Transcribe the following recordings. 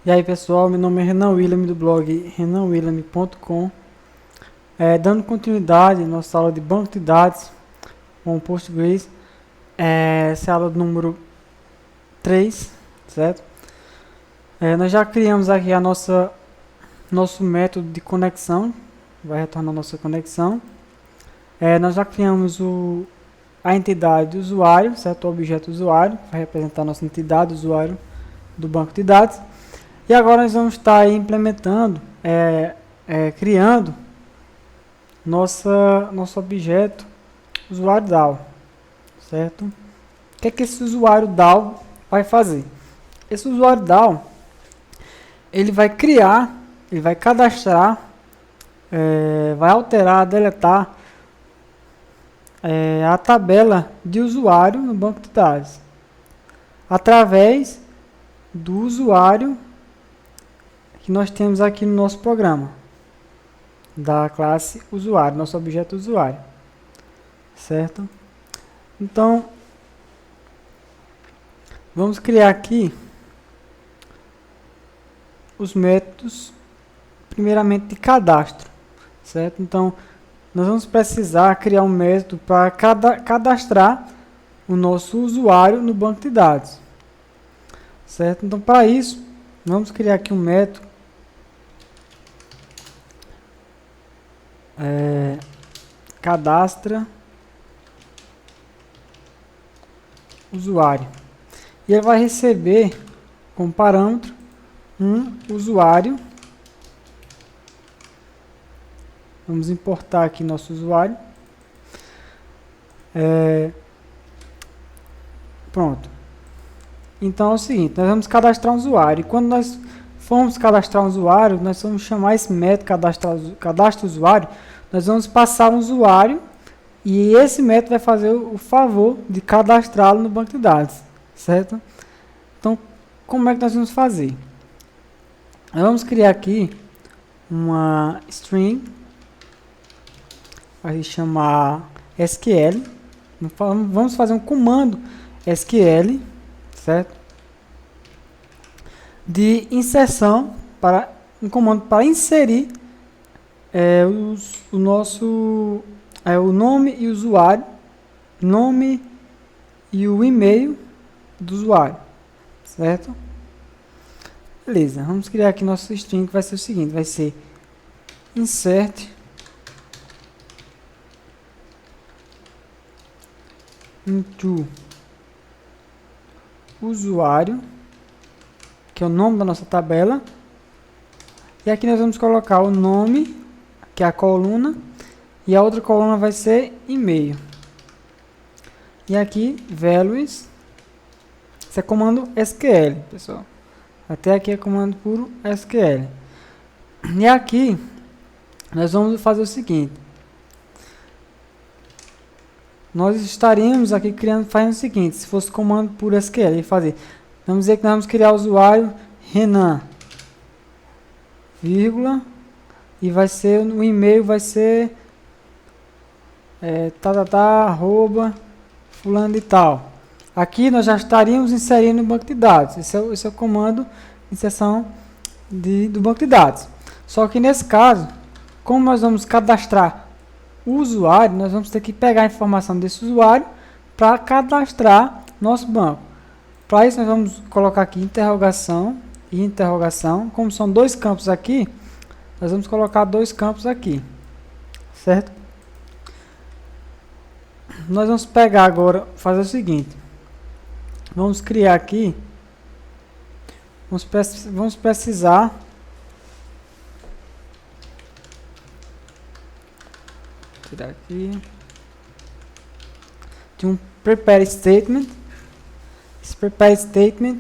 E aí pessoal, meu nome é Renan William do blog renanwilliam.com, dando continuidade à nossa aula de banco de dados com o Postgres. Essa é a aula do número 3, certo? Nós já criamos aqui nosso método de conexão, vai retornar a nossa conexão. Nós já criamos a entidade do usuário, certo? O objeto usuário, vai representar a nossa entidade usuário do banco de dados. E agora nós vamos estar aí implementando, criando nosso objeto usuário DAO, certo? O que é que esse usuário DAO vai fazer? Esse usuário DAO, ele vai criar, ele vai cadastrar, vai alterar, deletar a tabela de usuário no banco de dados, através do usuário que nós temos aqui no nosso programa, da classe usuário, nosso objeto usuário, certo? Então, vamos criar aqui os métodos, primeiramente de cadastro, certo? Então, nós vamos precisar criar um método para cadastrar o nosso usuário no banco de dados, certo? Então, para isso, vamos criar aqui um método cadastra usuário, e ele vai receber como parâmetro um usuário. Vamos importar aqui nosso usuário. Pronto. Então é o seguinte, nós vamos cadastrar um usuário, e quando nós formos cadastrar um usuário, nós vamos chamar esse método cadastro usuário, nós vamos passar um usuário, e esse método vai fazer o favor de cadastrá-lo no banco de dados, certo? Então, como é que nós vamos fazer? Nós vamos criar aqui uma string, vai chamar SQL, vamos fazer um comando SQL, certo? De inserção, um comando para inserir o nome e o usuário, nome e o e-mail do usuário, certo? Beleza, vamos criar aqui nosso string, que vai ser o seguinte, vai ser insert into usuário, que é o nome da nossa tabela, e aqui nós vamos colocar o nome, que é a coluna, e a outra coluna vai ser e-mail. E aqui, values, isso é comando SQL, pessoal. Até aqui é comando puro SQL. E aqui, nós vamos fazer o seguinte. Nós estaríamos aqui fazendo o seguinte, se fosse comando puro SQL, vamos dizer que nós vamos criar o usuário Renan, vírgula, e vai ser, o e-mail vai ser arroba fulano de tal. Aqui nós já estaríamos inserindo no banco de dados. Esse é o comando de inserção do banco de dados. Só que nesse caso, como nós vamos cadastrar o usuário, nós vamos ter que pegar a informação desse usuário para cadastrar nosso banco. Para isso nós vamos colocar aqui interrogação e interrogação. Como são dois campos aqui, nós vamos colocar dois campos aqui, certo? Nós vamos pegar agora, fazer o seguinte, vamos criar aqui, vamos precisar tirar aqui de um prepare statement. Esse prepare statement,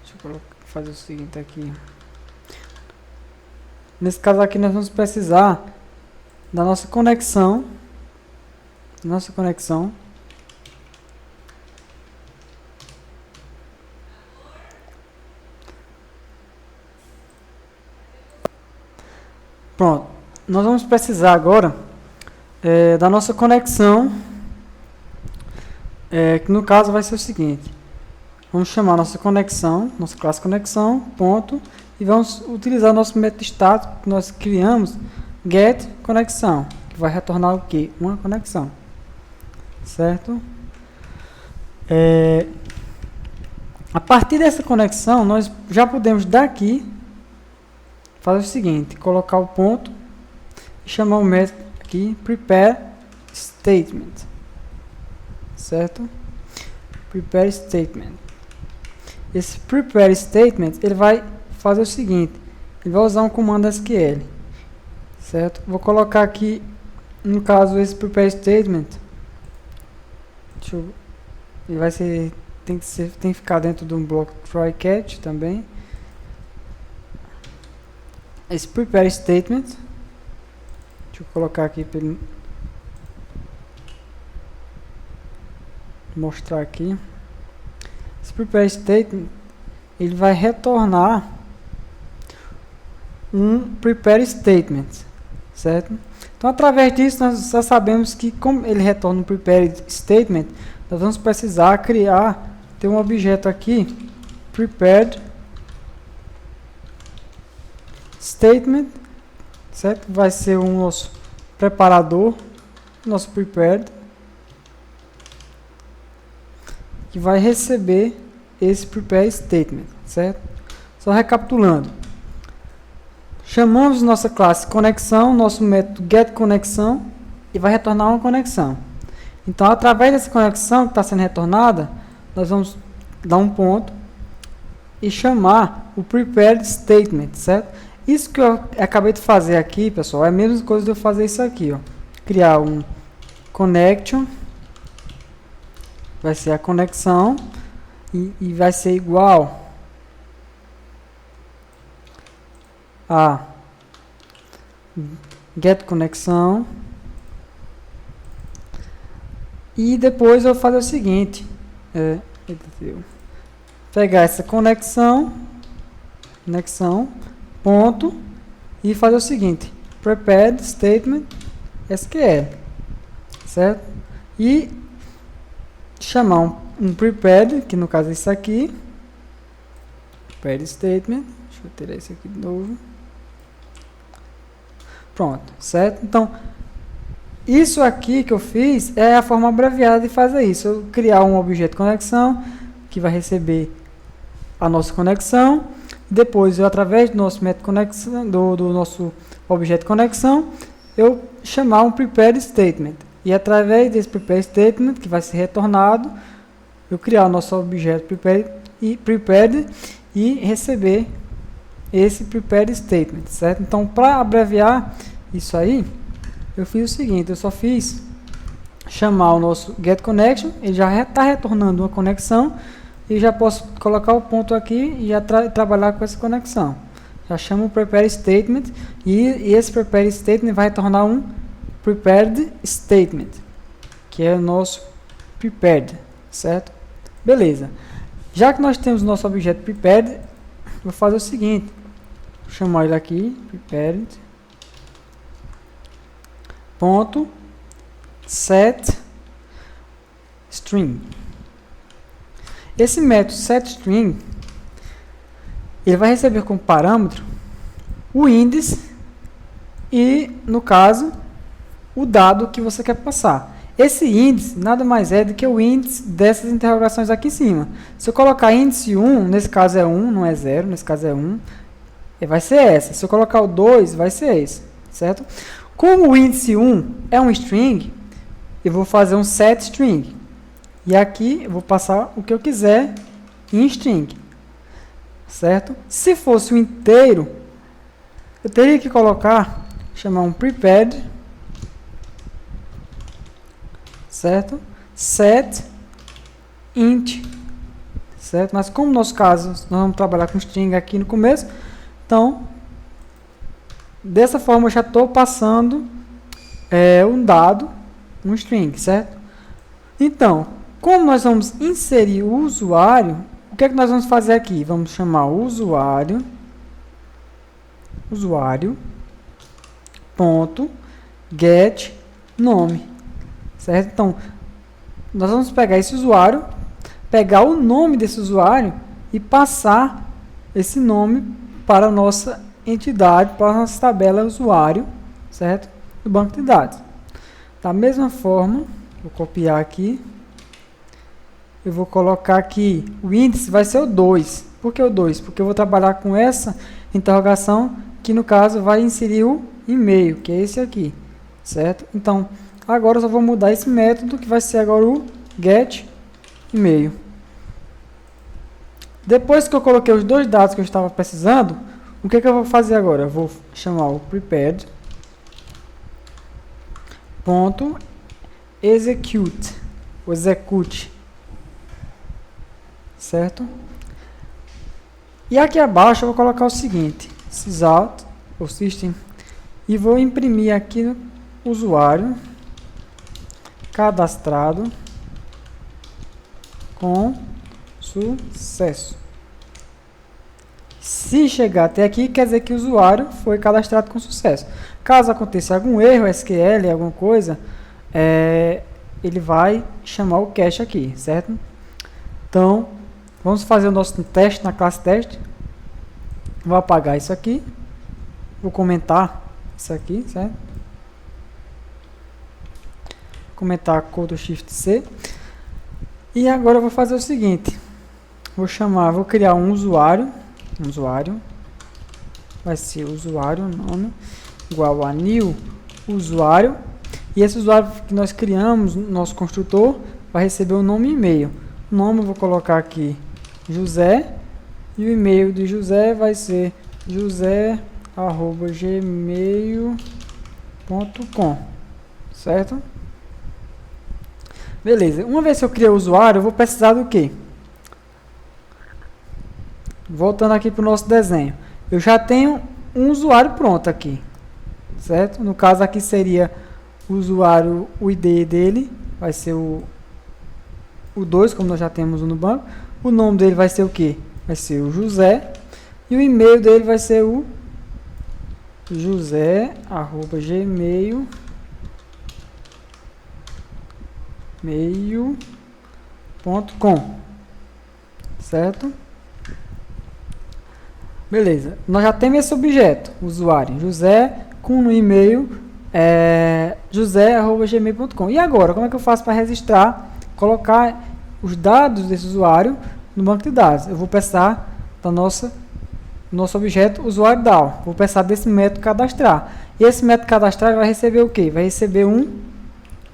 deixa eu fazer o seguinte aqui. Nesse caso aqui nós vamos precisar da nossa conexão. Pronto, nós vamos precisar agora da nossa conexão, que no caso vai ser o seguinte. vamos chamar nossa conexão, nossa classe conexão, ponto, e vamos utilizar nosso método estático que nós criamos, get conexão, que vai retornar o quê? Uma conexão, certo? A partir dessa conexão, nós já podemos daqui fazer o seguinte, colocar o ponto e chamar o método aqui, prepare statement, certo? Prepare statement. Esse prepare statement, ele vai fazer o seguinte, ele vai usar um comando SQL, certo? Vou colocar aqui, no caso, esse prepare statement, ele vai ser, tem que ficar dentro de um bloco try catch também. Esse prepare statement, deixa eu colocar aqui para ele mostrar aqui. Esse prepare statement, ele vai retornar um prepare statement, certo? Então, através disso, nós já sabemos que, como ele retorna um prepare statement, nós vamos precisar ter um objeto aqui, prepared statement, certo? Vai ser o nosso preparador, nosso prepared, que vai receber esse prepare statement, certo? Só recapitulando. Chamamos nossa classe conexão, nosso método getConexão, e vai retornar uma conexão. Então, através dessa conexão que está sendo retornada, nós vamos dar um ponto e chamar o prepared statement, certo? Isso que eu acabei de fazer aqui, pessoal, é a mesma coisa de eu fazer isso aqui, ó. Criar um connection, vai ser a conexão, e vai ser igual a getConexão, e depois eu vou fazer o seguinte, pegar essa conexão, ponto, e fazer o seguinte, prepared statement SQL, certo? E chamar um prepared, que no caso é isso aqui, prepared statement, deixa eu tirar isso aqui de novo, pronto, certo? Então, isso aqui que eu fiz é a forma abreviada de fazer isso. Eu criar um objeto conexão que vai receber a nossa conexão. Depois, eu, através do nosso método conexão, do nosso objeto conexão, eu chamar um prepare statement. E através desse prepare statement, que vai ser retornado, eu criar o nosso objeto prepared e receber esse prepare statement, certo? Então, para abreviar isso aí, eu fiz o seguinte, eu só fiz chamar o nosso getConnection, ele já está retornando uma conexão, e já posso colocar o ponto aqui e já trabalhar com essa conexão. Já chamo o prepare statement, e esse prepare statement vai retornar um prepared statement, que é o nosso prepared, certo? Beleza. Já que nós temos o nosso objeto prepared, vou fazer o seguinte, vou chamar ele aqui, prepared, ponto set string. Esse método setString, ele vai receber como parâmetro o índice e, no caso, o dado que você quer passar. Esse índice nada mais é do que o índice dessas interrogações aqui em cima. Se eu colocar índice 1, nesse caso é 1, não é 0, nesse caso é 1, vai ser essa. Se eu colocar o 2, vai ser esse, certo? Como o índice 1 é um string, eu vou fazer um setString. E aqui eu vou passar o que eu quiser em string, certo? Se fosse um inteiro, eu teria que chamar um prepared, certo? Set int, certo? Mas como no nosso caso nós vamos trabalhar com string aqui no começo, então dessa forma eu já estou passando um dado, um string, certo? Então, como nós vamos inserir o usuário, o que é que nós vamos fazer aqui? Vamos chamar o usuário, ponto, get, nome, certo? Então, nós vamos pegar esse usuário, pegar o nome desse usuário e passar esse nome para a nossa entidade, para a nossa tabela usuário, certo? Do banco de dados. Da mesma forma, vou copiar aqui. Eu vou colocar aqui, o índice vai ser o 2. Por que o 2? Porque eu vou trabalhar com essa interrogação, que no caso vai inserir o e-mail, que é esse aqui, certo? Então, agora eu só vou mudar esse método, que vai ser agora o get e-mail. Depois que eu coloquei os dois dados que eu estava precisando, o que eu vou fazer agora? Eu vou chamar o prepared.execute, o execute, certo? E aqui abaixo eu vou colocar o seguinte, sysout, ou system, e vou imprimir aqui no usuário cadastrado com sucesso. Se chegar até aqui, quer dizer que o usuário foi cadastrado com sucesso. Caso aconteça algum erro, SQL, alguma coisa, ele vai chamar o cache aqui, certo? Então, vamos fazer o nosso teste na classe teste. Vou apagar isso aqui. Vou comentar isso aqui, certo? Comentar Ctrl Shift C. E agora eu vou fazer o seguinte. Vou criar um usuário. Vai ser usuário, nome, igual a new usuário. E esse usuário que nós criamos, nosso construtor, vai receber o nome e e-mail. O nome eu vou colocar aqui José. E o e-mail de José vai ser josé@gmail.com, certo? Beleza. Uma vez que eu criei o usuário, eu vou precisar do quê? Voltando aqui para o nosso desenho. Eu já tenho um usuário pronto aqui, certo? No caso aqui seria o usuário, o ID dele, vai ser o 2, como nós já temos no banco. O nome dele vai ser o quê? Vai ser o José. E o e-mail dele vai ser o josé@gmail.com, certo? Beleza. Nós já temos esse objeto, usuário, José, com no e-mail josé@gmail.com. E agora, como é que eu faço para registrar, colocar os dados desse usuário no banco de dados? Eu vou precisar da nosso objeto usuário DAO. Vou precisar desse método cadastrar. E esse método cadastrar vai receber o quê? Vai receber um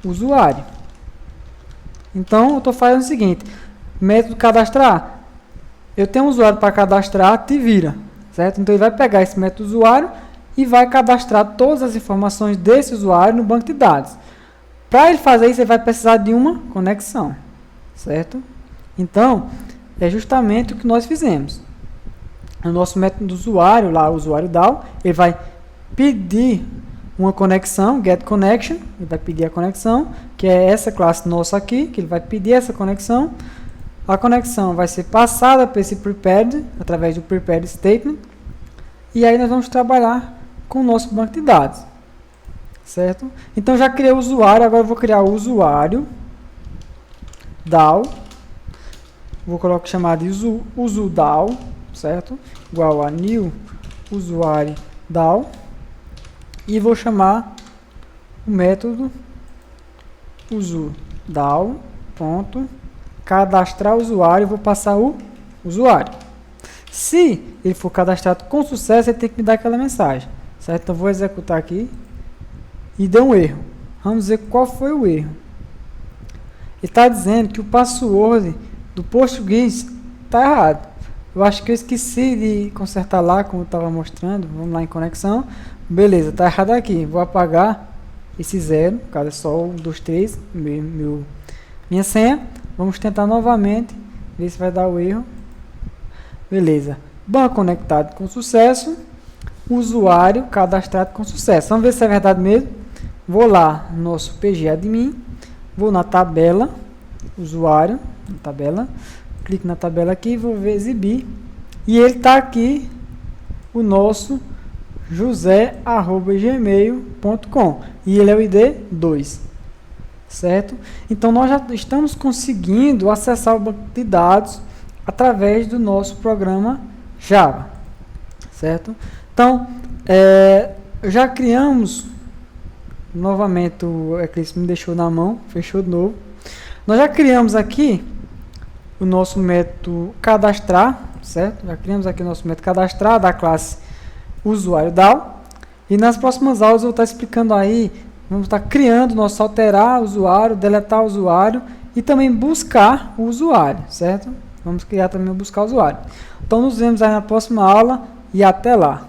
usuário. Então, eu estou fazendo o seguinte. Método cadastrar. Eu tenho um usuário para cadastrar, te vira, certo? Então, ele vai pegar esse método usuário e vai cadastrar todas as informações desse usuário no banco de dados. Para ele fazer isso, ele vai precisar de uma conexão, certo? Então, é justamente o que nós fizemos. O nosso método do usuário, lá o usuário DAO, ele vai pedir uma conexão, get connection, ele vai pedir a conexão, que é essa classe nossa aqui, que ele vai pedir essa conexão. A conexão vai ser passada para esse prepared, através do prepared statement, e aí nós vamos trabalhar com o nosso banco de dados, certo? Então já criei o usuário, agora eu vou criar o usuário DAO, vou colocar chamar de usuDAO, certo? Igual a new usuário DAO, e vou chamar o método usuDAO.cadastrar usuário, vou passar o usuário. Se ele for cadastrado com sucesso, ele tem que me dar aquela mensagem, certo? Então vou executar aqui e deu um erro. Vamos ver qual foi o erro. Ele está dizendo que o password do português está errado. Eu acho que eu esqueci de consertar lá, como eu estava mostrando. Vamos lá em conexão. Beleza, está errado aqui. Vou apagar esse 0, no caso é só 1, 2, 3, minha senha. Vamos tentar novamente, ver se vai dar o erro. Beleza. Banco conectado com sucesso. Usuário cadastrado com sucesso. Vamos ver se é verdade mesmo. Vou lá no nosso pgadmin. Vou na tabela. Usuário. Na tabela. Clique na tabela aqui. Vou ver exibir. E ele está aqui. O nosso josé@gmail.com. E ele é o ID 2. certo? Então nós já estamos conseguindo acessar o banco de dados através do nosso programa Java, certo? Então, já criamos, novamente o Eclipse me deixou na mão, fechou de novo. Nós já criamos aqui o nosso método cadastrar, certo? Já criamos aqui o nosso método cadastrar da classe usuário DAO. E nas próximas aulas eu vou estar explicando aí, vamos estar criando nosso alterar usuário, deletar usuário e também buscar o usuário, certo? Vamos criar também o buscar o usuário. Então nos vemos aí na próxima aula e até lá.